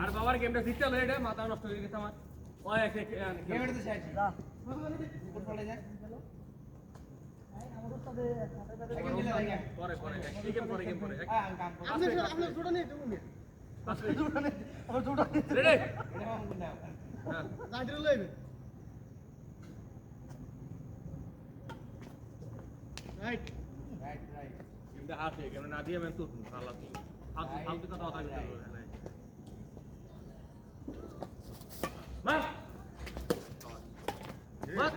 আর বাবার গেমটা শিখতে হলো এটা মাথা নষ্ট হয়ে গেছে আমার ওই এক গেমটা তো শেষ যা ফুটবলে যা পরে পরে গেম পরে আপনি জোড়া নেই তুমি আবার জোড়া রেডি এটা কোন না হ্যাঁ লাইট লইবে রাইট গেমটা হাতে গেম না দিয়ে मैं तो ভালো তুই ফালতু কথা কথা বলতে নাই মার মার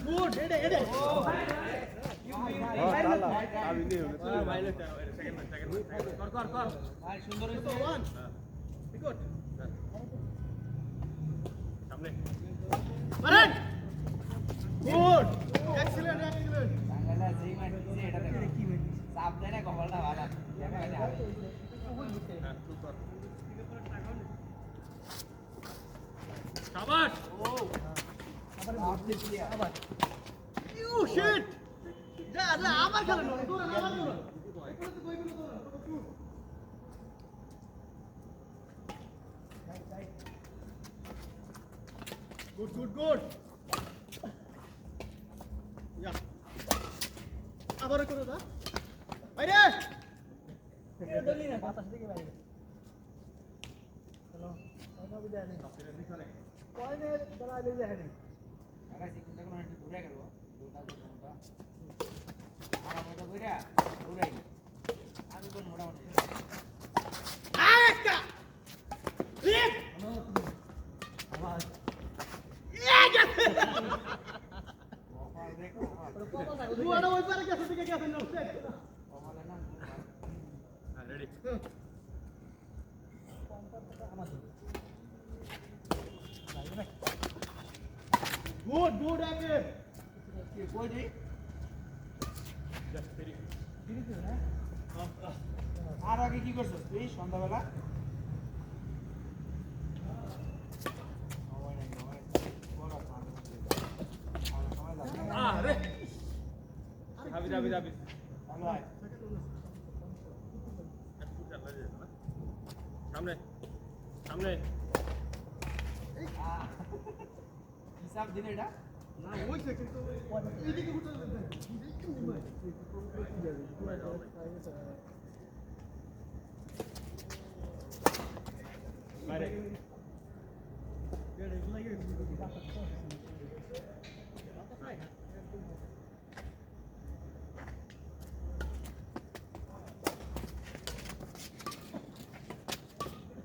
গুড এডে ও আমি নেই ভাইলে সেকেন্ড কর ভাই সুন্দর হইছে ওয়ান গুড সামনে মারেন গুড এক্সিলেন্ট বাংলা যেই মারছে এটা দেখো কি হইছে চাপ দেয় না কপালটা ভালো শাবাশ ও আবার ইউ শিট যা আবার খেলো না দূরে না আবার দূরে এগুলো তো কইগুলো দূরে গুড ইয়া আবার করো দা বাইরে এটা দলি না বাতাস দিকে বাইরে হ্যালো কথা বুঝা নেই কয়নে দলা লই যায় নি আরে চিন্তা করো একটু দূরে গেল দুটা দুটা আর আমরা কইরা দূরে আমি কোন মোটামুটি আরেকটা ঠিক আওয়াজ ইয়া গেছে ওপার দেখো দুয়াটা ওই পারে গেছে দিকে গেছে না ওমালে না হ্যাঁ রেডি গুড আগে কি কই দি জাস্ট ফেরি দিদি না আর আগে কি করছস তুই সন্ধ্যাবেলা আরে হাবি ভালো আয় সামনে হিসাব দিন এটা না ওইছে কিন্তু এইদিকে উঠে যাবে বাইরে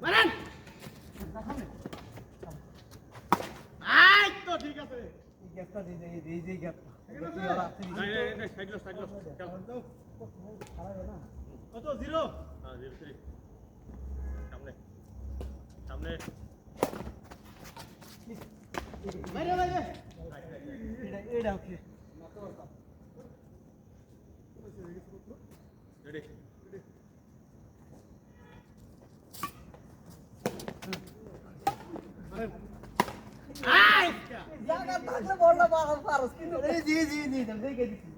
মারেন আই তো ঠিক আছে এই গ্যাপটা এই গ্যাপটা সাইড লো কত 0 হ্যাঁ 0-3 সামনে বাইরে এটা ওকে রেডি আই জায়গা থাকলে বলটা বাগান পারস কিন্তু এই জি দেখে দিছি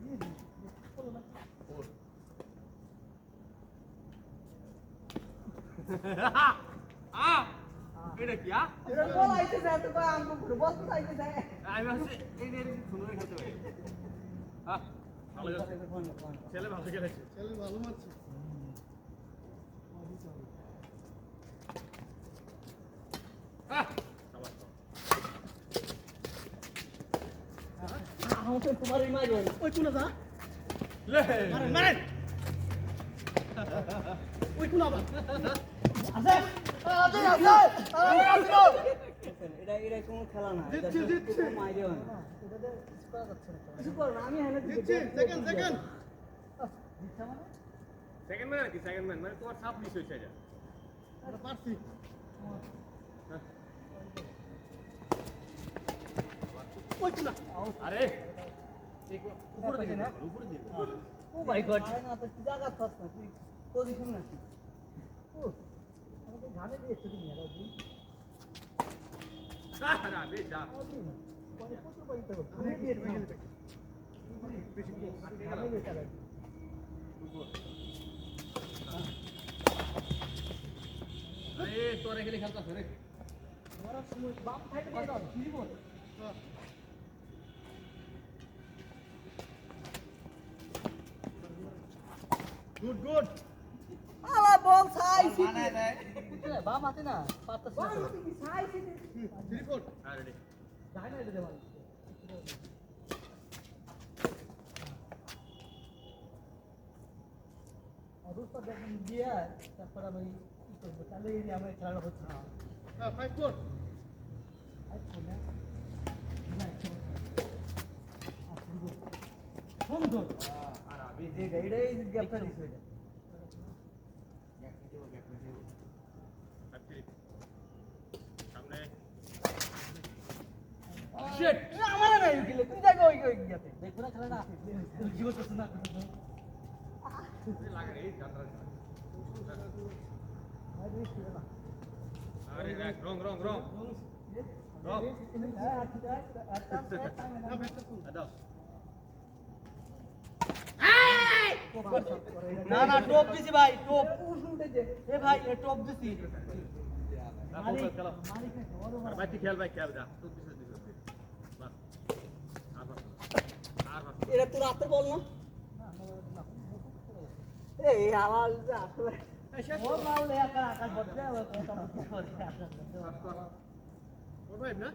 এটা কি এটা বল আইতে যায় তো আমগো পুরো বল তো আইতে যায় আমি ভাবছি এই রে শুনুন খেলতে পারি হ্যাঁ ভালো ছেলে ভালো খেলেছে ছেলে ভালো মারছে আমাকে তোমার এই মাইর ওই কোনা যা লে মারেন ওই কোনা আবার আছে এটা কোন খেলা না জিতছি মাইরে হয় না এটাতে করা যাচ্ছে না কিছু করো না আমি হেলে দিচ্ছি সেকেন্ড জিতছা মানে সেকেন্ড ম্যান কি সেকেন্ড ম্যান মানে তোমার সাপ মিস হইছে যা এটা পারছি ওই কোনা আরে উপরে দিকে না ও মাই গড না তো জায়গা থাক না তুই পজিশন না ও আমাকে ঘামে দিয়েছে তুমি এরা দিন সারা বে যা পরে কত পাইতে হবে আমি দিয়ে দিই বেশি ঘামে দিতে লাগে তোরা খেলে খেলতাছ রে ওরা সময় বাম সাইডে দিয়ে দাও ফ্রি বল গুড গুড আলা বল সাইছি মানায় দেয়। বাম আছে না পারতাছ না কি সাইছি থ্রি ফোর আর রেডি যাই না এটা বল অবস্থা দেখুন দিয়ে তারপর আমি কি করবো তাহলে এই আমার খেলা হচ্ছে না ফাইভ ফোর আচ্ছা না সুন্দর আর আবি এটাই গ্যাপটা দিছে এটা সামনে শিট আমার না গেলে তুই দেখো ওই ওই গিয়াতে দেখো না খেলা না জীবন তো না লাগা এই যাত্রা আরে শিট না আরে রং রং রং দাও না না টপ দিছি ভাই টপ এ ভাই এ টপ দিছি না ফোকাস খেলা আর ভাই তুই খেল ভাই খেল যা তুই পিছে দিছ বাস আর বাস এটা তো রাতে বল না এই আমার আসলে ও মাউলে আকাশ বদলে ও ও ভাই না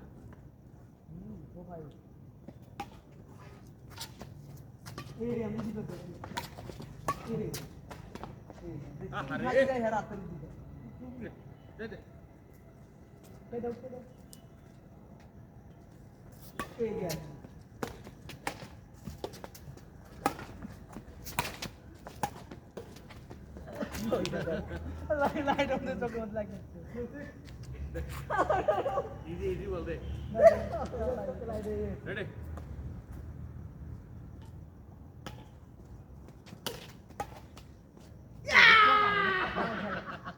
ও ভাই এই আমি দিতে পারি আরে এই রাতে দিতে দে দে এই দাও এই গেল লাইট অন দে তো কোন লাগে ইজি ইজি বল দে রেডি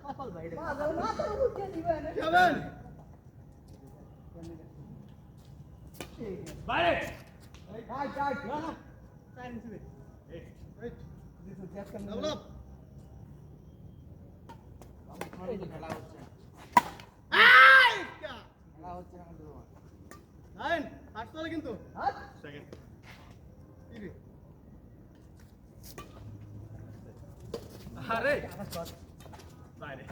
কপাল ভাই রে পাগল না তো উঠে দিবে না কেমন বাইরে ভাই যাই না টাইম দিবে এই দিস জ্যাক কেন ডাবল আপ খেলা হচ্ছে আই কা খেলা হচ্ছে না কিন্তু নাইন আসলে কিন্তু হাত সেকেন্ড ইরে আরে আকাশ কর বাইরে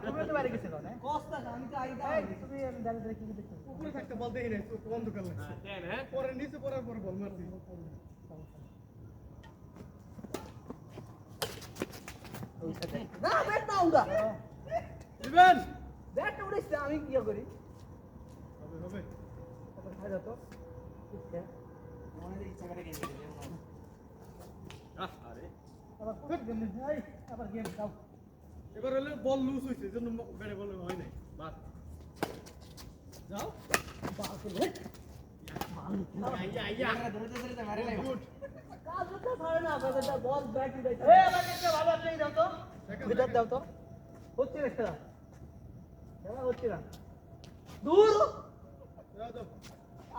তুমি তো বাইরে গেছে কোন কস্তা আমি তো আইদা তুমি দাঁড়িয়ে দাঁড়িয়ে কি দেখছো উপরে থাকতে বল দেখি নাই চোখ বন্ধ করলে দেন হ্যাঁ পরে নিচে পড়ার পর বল মারছি না ব্যাট না উড়া ইভেন ব্যাট উড়েছে আমি কি করি হবে হবে তারপর খাই দাও তো ঠিক আছে মনে ইচ্ছা করে গেম খেলে আরে আবার কোন গেম এই আবার গেম দাও এবার হলে বল লুজ হইছে এজন্য ব্যাটে বল হয় নাই বাস যাও বাপরে রে আইয়া আইয়া আমরা ধরতে ধরতে মারে নাই গুড কাজ তো ধরে না বাবা বল ব্যাট দিতে এই আমাকে একটা ভালো আপনি দাও তো ভিতর দাও তো হচ্ছে না খেলা খেলা হচ্ছে না দূর দাও দাও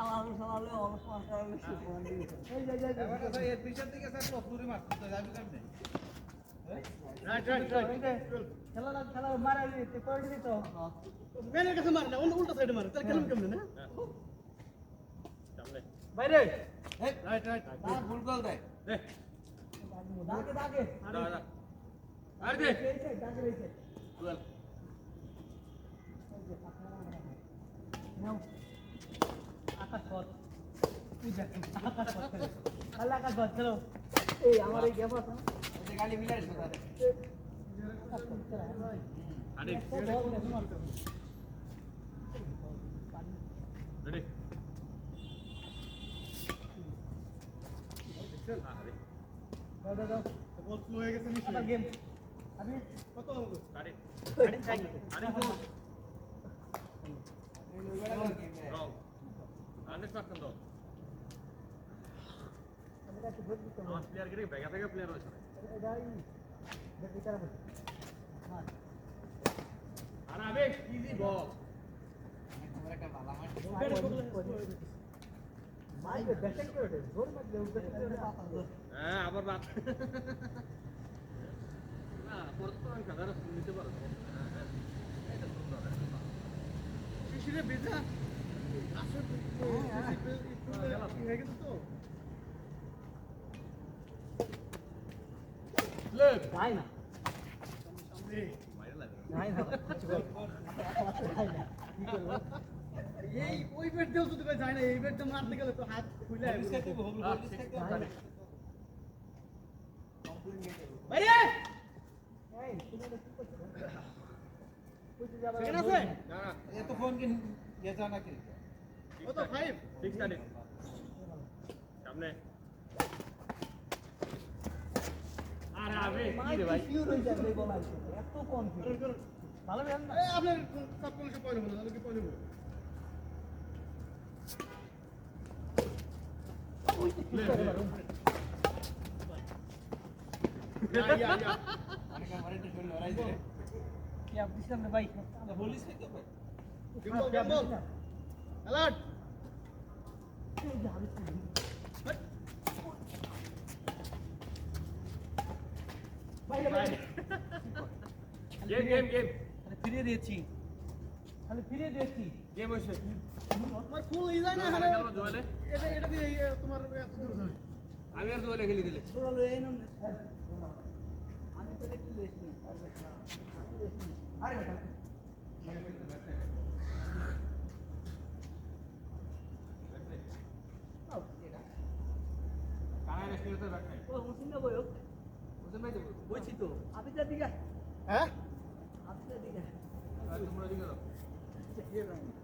আমার সামনে অল্প মাত্রায় সুপার এই যাই এবার তো এর পিছন থেকে স্যার পপুরি মারতে তো যাবে কেমনে রাইট রাইট রাইট খেলা মারা দিতে পড়ে দিত ব্যানের কাছে মার না উল্টা সাইডে মার তাহলে খেলুন কেমনে না সামনে বাইরে রাইট রাইট আর ভুল গোল দেয় দে দাগে দাগে দাদা আর দে এইছে দাগে এইছে টুয়েলভ নাও আকাশ শট পূজা আকাশ শট খেলো আল্লাহ আকাশ শট খেলো এই আমার এই গেম আছে ওতে গালি মিলার সাথে আরে রেডি আরে দাও বল স্লো হয়ে গেছে নিচে আবার গেম আমি কত হলো আরে আরে চাই আরে তো এই লইবা গেম রং আনে পাচ্ছেন তো আমি কাছে ভোট দিতে আমার প্লেয়ার গিয়ে ব্যাগা থেকে প্লেয়ার হয়েছে এটাই দেখি তারা বল হ্যাঁ আর আবে ইজি বল তোমার একটা ভালো মার ভাই ব্যাটিং করে জোর মারলে উঠে হ্যাঁ আবার রাত না পরে তো আমি সাধারণ নিতে পারবো বৃষ্টিতে ভেজা আসলে একটু হয়ে গেছে তো যাই না যাই না এই ওই বেড দিয়েও যদি যায় না এই বেডটা মারতে গেলে তো হাত খুলে বাইরে এই তুমি এটা কি করছো কইতে যাবে সেকেন্ড আছে না না এত ফোন কি ইয়ে জানা নাকি ও তো 5 ঠিক স্টার্টিং সামনে আরে আবে কি রে ভাই পিওর হয়ে যাবে বলা এত কনফিডেন্স ভালো বেন না এই আপনার সাবকনশিয়াস পয়েন্ট হলো তাহলে কি পয়েন্ট হলো ইয়া অনেক আমার একটু শরীর লড়াই করে কি আপনি সামনে ভাই পুলিশ খাইতে পারে game alert game game game ফিরিয়ে দিয়েছি খালি ফিরিয়ে দিয়েছি গেম হইছে আমার ফুল ই যায় না খেলা হলে খেলো জোয়ালে এটা দিয়ে তোমার এত দূর যায় আমি আর জোয়ালে খেলি দিলে ছোড়ালো এই নাম আমি তো একটু লেছি আরে কানায় রেস্টুরেন্টে তো রাখাই ও মুসিন না বইও বুঝেন ভাই তো বইছি তো আপনি যা দিগা হ্যাঁ আপনি যা দিগা তোমরা দিকে দাও ঠিক আছে